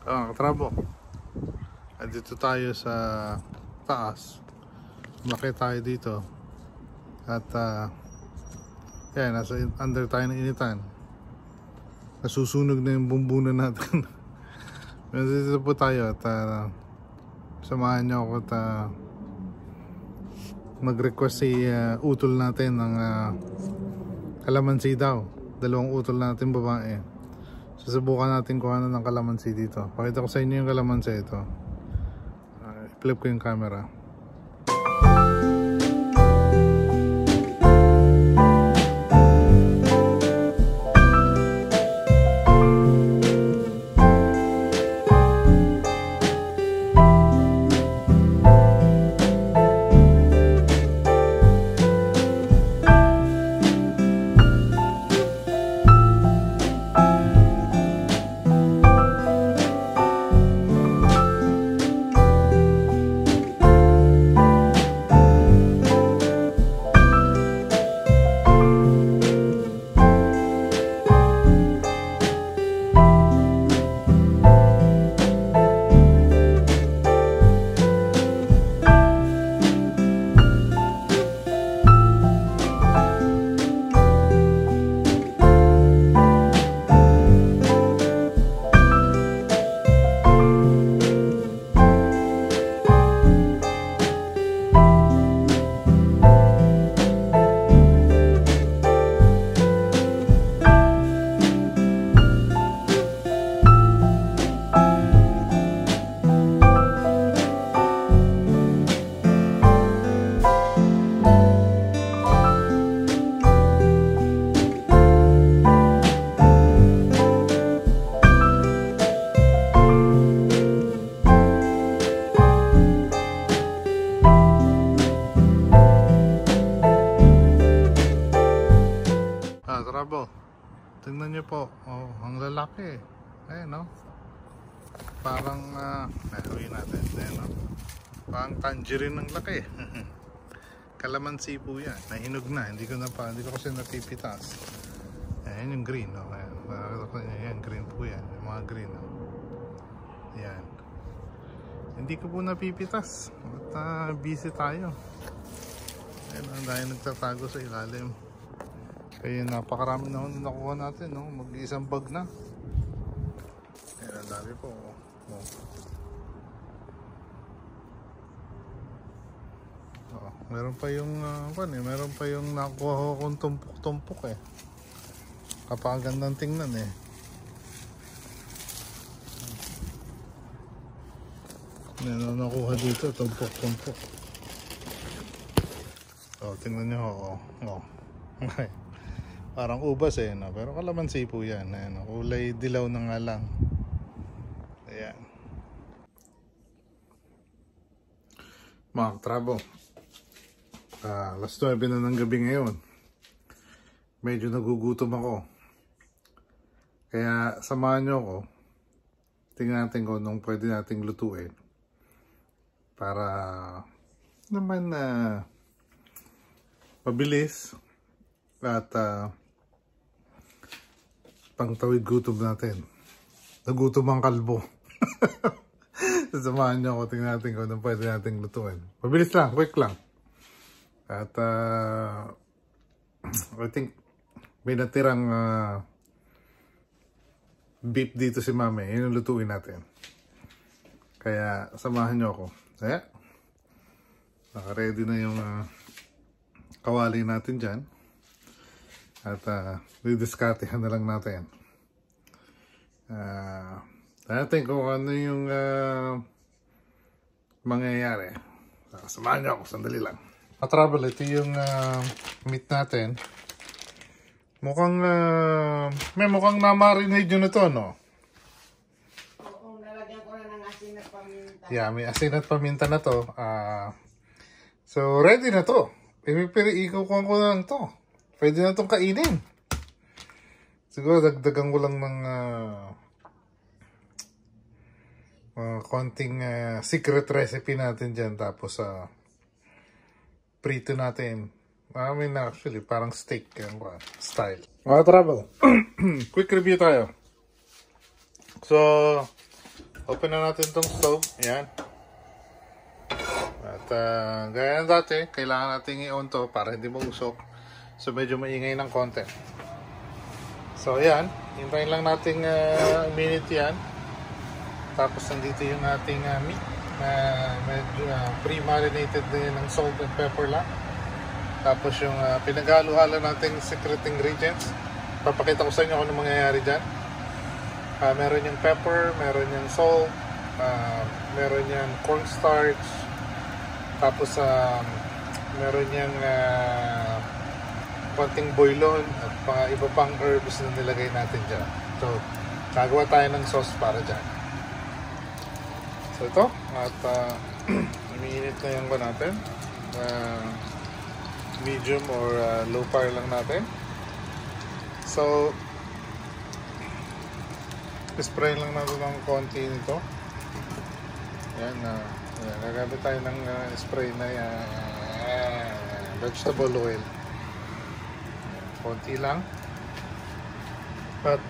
Katrabo. Dito tayo sa taas. Malaki tayo dito. At yan, nasa under tayo ng initan. Nasusunog na yung bumbunan natin. Dito po tayo at samahan niyo ako at mag-request si utol natin ng kalamansi daw. 2 utol natin babae. Susubukan natin kung ano ng kalamansi dito. Pakita ko sa inyo yung kalamansi ito. I-flip ko yung camera. Trabo, tingnan nyo po, ang lalaki. Ayan, no? Parang uwi natin. Ayan, no? Parang tangerine ng laki. Kalamansi po yan, nahinog na. Hindi ko kasi napipitas. Ayan yung green, no? Ayan, green po yan, yung mga green, no? Ayan, hindi ko po napipitas at busy tayo. Ayan, dahil nagtatago sa ilalim. Kaya napakarami na nakuha natin, no? Mag-iisang bag na. Ayan, ang dami po. Meron pa yung meron pa yung nakuha kong tumpok-tumpok eh. Kapagandang tingnan eh. Meron nakuha dito, tumpok-tumpok. Tingnan nyo. Okay. Parang ubas eh, no? Pero kalamansi po yan. Ayan, kulay dilaw na nga lang. Ayan. Mga katrabo, alas 9 na ng gabi ngayon. Medyo nagugutom ako. Kaya samahan nyo ako. Tingnan natin kung anong pwede nating lutuin. Para naman mabilis at pangtawid gutom natin. Nagutom ang kalbo. Sasamahan nyo ako, tingnan natin kung anong pwede nating lutuin. Mabilis lang, quick lang. At I think may natirang beef dito si mami. Yun yung lutuin natin. Kaya samahan nyo ako. Kaya naka-ready na yung kawali natin dyan. At didiskartehan na lang natin. Natin kung ano yung mangyayari. Samahan nyo ako, sandali lang. Katrabal, ito yung meat natin. Mukhang may mukhang na-marinate yun na to, no? Oo, nalagyan ko na ng asin at paminta. Yeah, may asin at paminta na to. So ready na to. Ikukuha ko na lang to. Pwede na itong kainin. Siguro dagdagan ko lang ng konting secret recipe natin dyan. Tapos prito natin. I mean actually parang steak style. Mga travel. Quick review tayo. So open na natin tong stove. Ayan. At gaya ng dati, kailangan natin i-on to para hindi mausok. So medyo maingay ng konti. So ayan, hintayin lang natin minute yan. Tapos nandito yung ating meat na medyo pre-marinated din ng salt and pepper lang. Tapos yung pinag-halo-halo nating secret ingredients. Papakita ko sa inyo kung ano mangyayari dyan. Meron yung pepper, meron yung salt, meron yung cornstarch, tapos meron yung konting boilon at iba pang herbs na nilagay natin dyan. So, gagawa tayo ng sauce para dyan. So ito, at umiinit na yung ba natin. Medium or low fire lang natin. So, spray lang natin ng konti nito. Yan, gagamit tayo ng spray na vegetable oil. Konti lang. At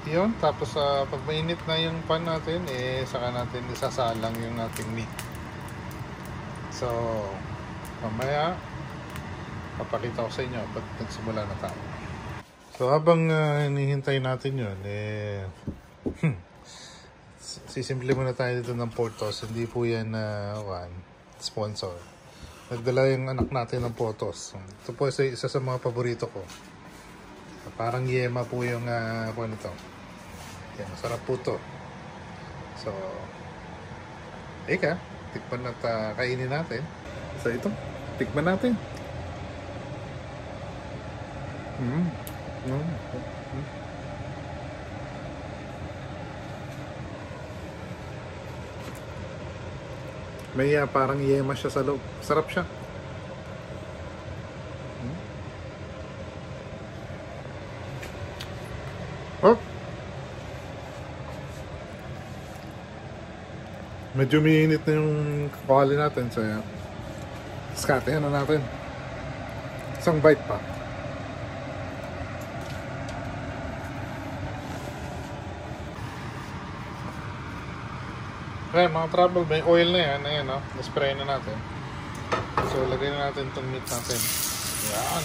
yun, tapos pag mainit na yung pan natin, saka natin isasalang yung ating meat. So, mamaya papakita ko sa inyo pag nagsimula na tayo. So, habang hinihintay natin yun, sisimple muna tayo dito ng Portos. Hindi po yan sponsor. Nagdala yung anak natin ng Portos. Ito po isa sa mga paborito ko. Parang yema po yung ano ito. Yan, masarap po ito. So, tikman at kainin natin. So, ito, tikman natin. May parang yema siya sa loob. Sarap siya. Oh! Medyo umiinit na yung kakali natin. So, yan. Skatehan na natin. Isang bite pa. Ayan, mga trouble, may oil na yan. Ayan, no? Na-spray na natin. So, lagay na natin itong meat natin. Ayan.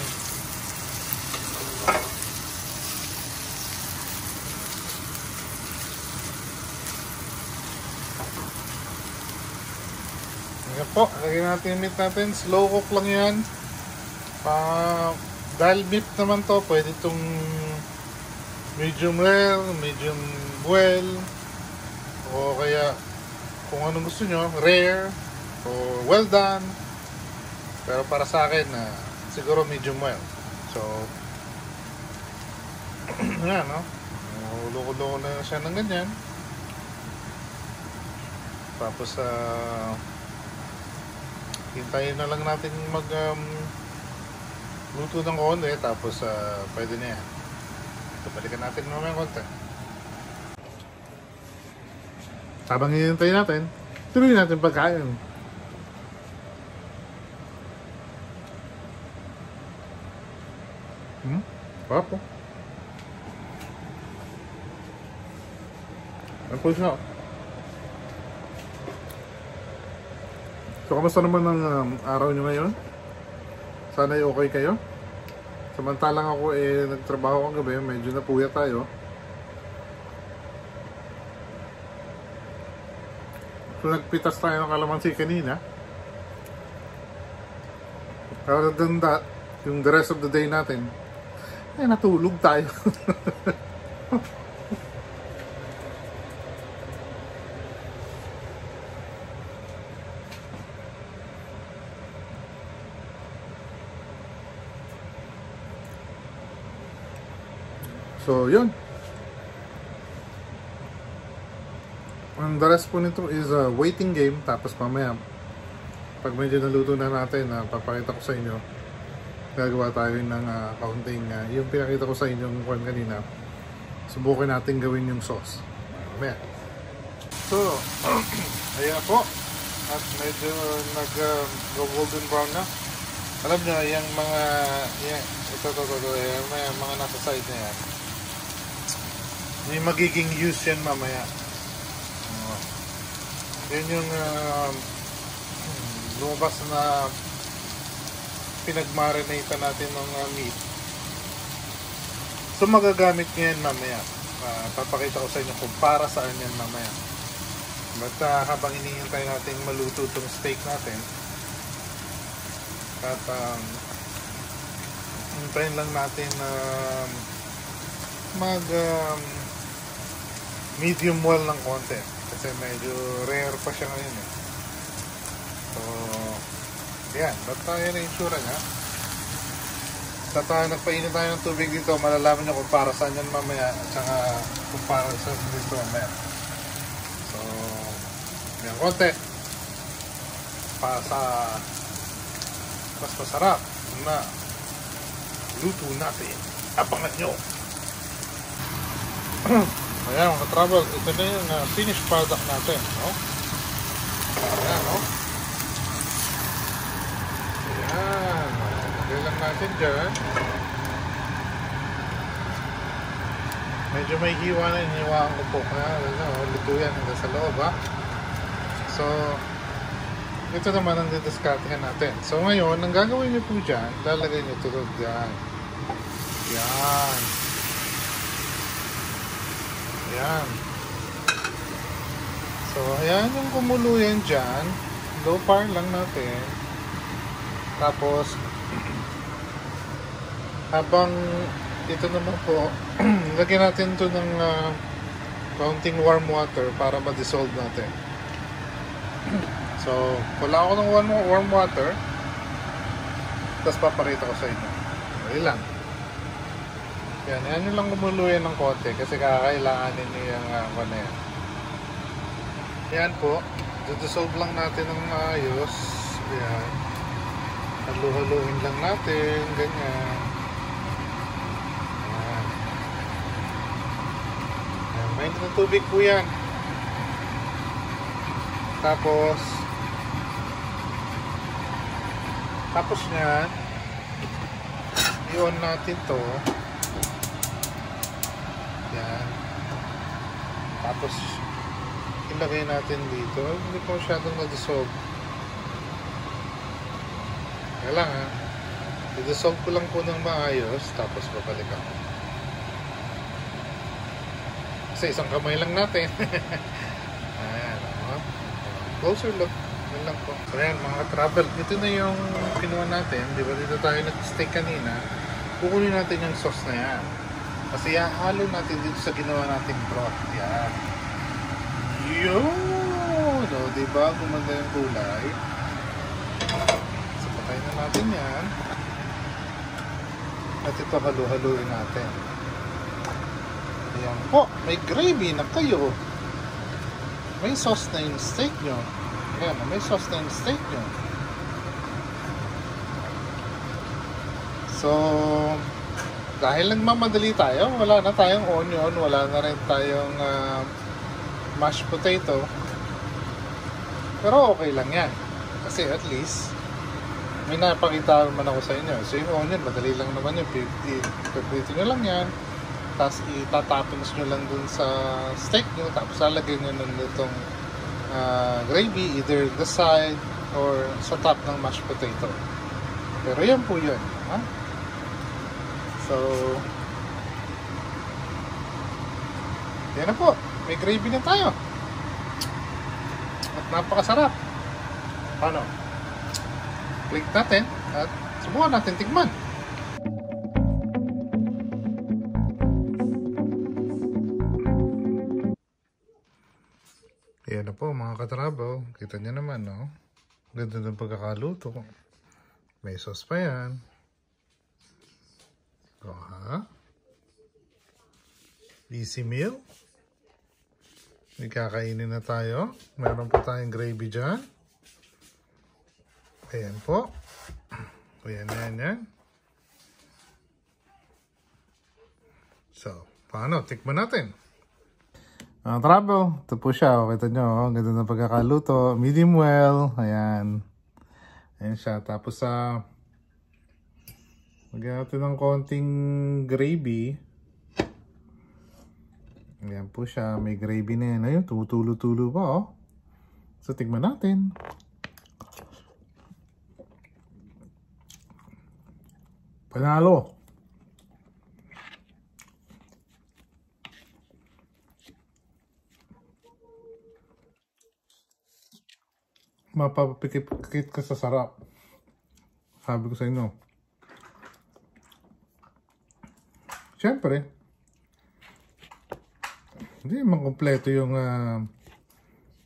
Ayan po, lagay natin yung meat natin. Slow cook lang yan. Dahil beef naman to, pwede itong medium rare, medium well, o kaya kung anong gusto nyo, rare o well done. Pero para sa akin, siguro medium well. So, yan, no? Loko-loko na siya ng ganyan. Tapos, hintayin na lang natin luto ng konti. Tapos, pwede na yan. So, balikan natin naman yung konti. Habang hinihintay natin, tuloy natin pagkain. Papo. Ano po siya? So, kamusta naman ang araw nyo ngayon? Sana ay okay kayo? Samantalang ako nagtrabaho kagabi, medyo napuyat tayo. So, nagpitas tayo ng kalamansi kanina. Other than that, yung the rest of the day natin, natulog tayo. So, yun. And the rest po nito is a waiting game. Tapos mamaya, pag medyo naluto na natin, papakita ko sa inyo. Gagawa tayo ng counting. Yung pinakita ko sa inyo yung kwan kanina. Subukin natin gawin yung sauce. Mamaya. So, ayan na po. At medyo nag-golden brown na. Alam nyo, yung mga ito, yung mga nasa side na yan. may magiging use yan mamaya. Yan yung lumabas na pinagmarinate natin ng meat. So magagamit nyo yan mamaya. Papakita ko sa inyo kung para saan yan mamaya. But habang hinihintay natin maluto itong steak natin, at hintayin lang natin mag medium well ng konti kasi medyo rare pa siya ngayon eh. So yan, ba't yan ang itsura niya. Nagpainit tayo ng tubig dito, malalaman nyo kung para saan yan mamaya at saka kung para saan dito mamaya. So yan konti para sa mas masarap na luto natin. Abangan nyo. Ayan mga travel, ito na yung finished product natin, no? Ayan, no? Ayan, lagay lang natin dyan. Medyo may hiwa na, hiniwaan ko po. Luto yan hanggang sa loob, ha? So ito naman ang didiskartehan natin. So ngayon, ang gagawin nyo po dyan, lalagay nyo ito dyan. Yan. Yan. So ayan yung kumulo yan dyan. Low fire lang natin. Tapos habang ito naman po, lagyan natin ito ng kaunting warm water para ma-dissolve natin. So, wala ako ng warm water. Tapos papakita ko sa inyo. Okay lang. Yan yung lang kumuluyan ng konti kasi kakailanganin nyo yung na yan. Yan po. Dissolve lang natin ng maayos. Yan. Halu-haluin lang natin. Ganyan. Yan. Mainit na tubig po yan. Tapos niyan, i-on natin to. Yan. Tapos ilagay natin dito. Hindi po masyadong na-dissolve. Kaya lang ha. I-dissolve ko lang po ng maayos. Tapos babalik ako. Kasi isang kamay lang natin. Ayan. Closer look. Yan lang po. So ayan mga travel, ito na yung kinuha natin. Di ba dito tayo nag-steak kanina? Kukunin natin yung sauce na yan. Kasi halo natin dito sa ginawa nating broth. Yan. Yun! O, diba? Gumanda yung kulay. So patayin na natin yan. At ito halu-haluin natin. Ayan po. May gravy na kayo. May sauce na yung steak nyo. Ayan, may sauce na yung steak nyo. So, dahil nagmamadali tayo, wala na tayong onion, wala na rin tayong mashed potato. Pero okay lang yan. Kasi at least, may napakita naman ako sa inyo. So yung onion, madali lang naman yung piprito nyo lang yan. Tapos itatapins nyo lang dun sa steak nyo. Tapos lalagay nyo nun itong gravy, either the side or sa top ng mashed potato. Pero yan po yun. Ha? So, yan na po. May gravy na tayo. At napakasarap. Paano? Click natin at subukan natin tikman. Yan na po mga katrabaw. Kita nyo naman, no? Ganda ng pagkakaluto. May sauce pa yan. O, ha? Easy meal. Kakainin na tayo. Meron po tayong gravy dyan. Ayan po. Ayan, yan. So, paano? Tikman natin. Travel. Ito po siya. Kita nyo. Ang ganda ng pagkakaluto. Medium well. Ayan. Ayan siya. Tapos lagyan natin ng konting gravy. Ayan po siya. May gravy na yan. Ayun, tumutulo-tulo pa oh. So, tignan natin. Panalo. Mapapikit ka sa sarap. Sabi ko sa inyo. Siyempre, hindi man kompleto yung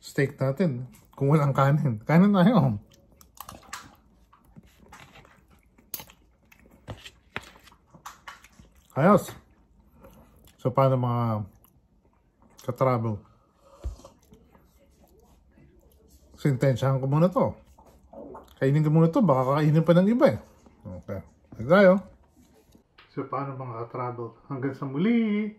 steak natin kung walang kanin. Kanin tayo. Ayos. So, paano mga ka-travel? Sintensyahan ko muna to. Kainin ko muna to. Baka kakainin pa ng iba eh. Okay. Tayo. So, paano mga ka-travel? Hanggang sa muli.